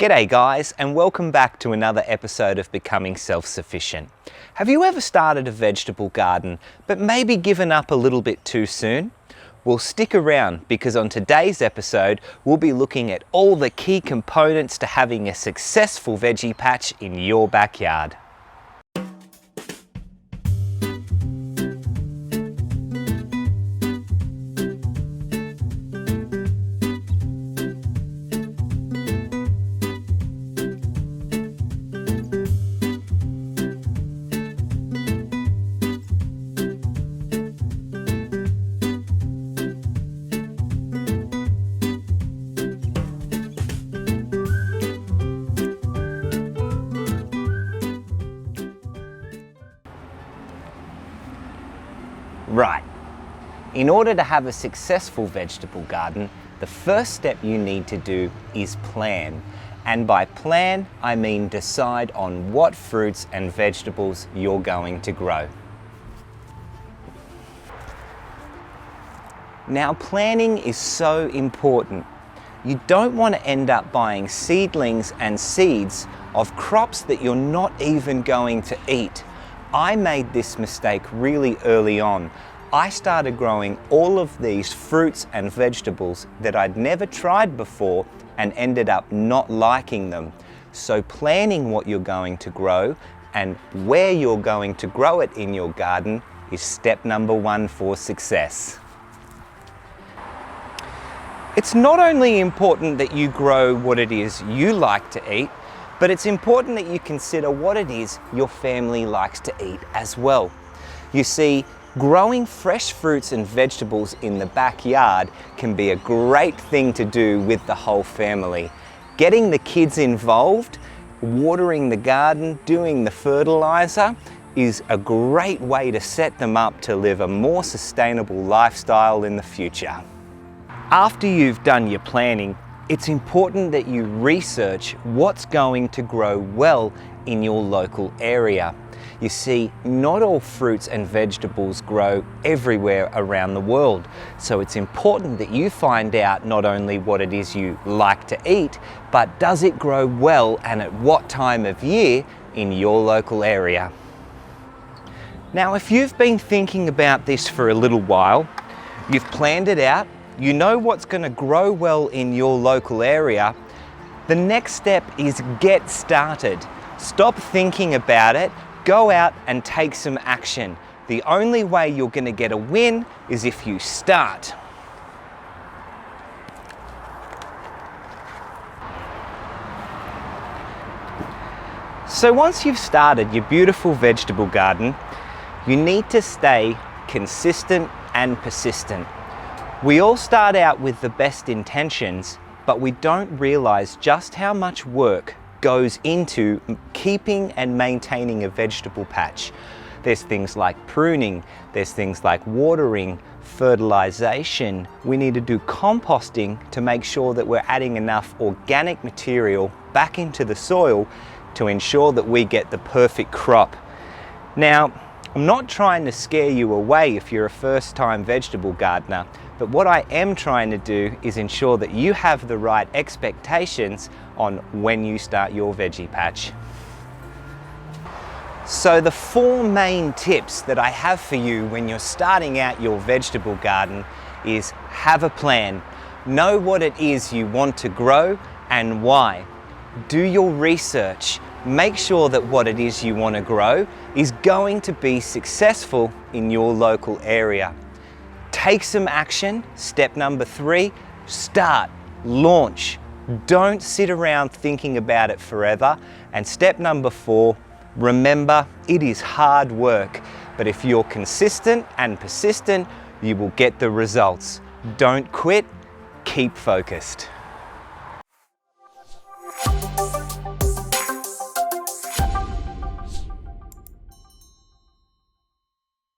G'day guys, and welcome back to another episode of Becoming Self-Sufficient. Have you ever started a vegetable garden but maybe given up a little bit too soon? Well, stick around because on today's episode we'll be looking at all the key components to having a successful veggie patch in your backyard. Right, in order to have a successful vegetable garden, the first step you need to do is plan. And by plan, I mean decide on what fruits and vegetables you're going to grow. Now, planning is so important. You don't want to end up buying seedlings and seeds of crops that you're not even going to eat. I made this mistake really early on. I started growing all of these fruits and vegetables that I'd never tried before and ended up not liking them. So planning what you're going to grow and where you're going to grow it in your garden is step number one for success. It's not only important that you grow what it is you like to eat, but it's important that you consider what it is your family likes to eat as well. You see, growing fresh fruits and vegetables in the backyard can be a great thing to do with the whole family. Getting the kids involved, watering the garden, doing the fertilizer is a great way to set them up to live a more sustainable lifestyle in the future. After you've done your planning, it's important that you research what's going to grow well in your local area. You see, not all fruits and vegetables grow everywhere around the world, so it's important that you find out not only what it is you like to eat, but does it grow well and at what time of year in your local area. Now, if you've been thinking about this for a little while, you've planned it out, you know what's going to grow well in your local area, the next step is get started. Stop thinking about it, go out and take some action. The only way you're going to get a win is if you start. So once you've started your beautiful vegetable garden, you need to stay consistent and persistent. We all start out with the best intentions, but we don't realize just how much work goes into keeping and maintaining a vegetable patch. There's things like pruning, there's things like watering, fertilization. We need to do composting to make sure that we're adding enough organic material back into the soil to ensure that we get the perfect crop. Now, I'm not trying to scare you away if you're a first-time vegetable gardener, but what I am trying to do is ensure that you have the right expectations on when you start your veggie patch. So the four main tips that I have for you when you're starting out your vegetable garden is have a plan. Know what it is you want to grow and why. Do your research. Make sure that what it is you want to grow is going to be successful in your local area. Take some action. Step number 3, start, launch. Don't sit around thinking about it forever. And step number 4, remember, it is hard work, but if you're consistent and persistent, you will get the results. Don't quit, keep focused.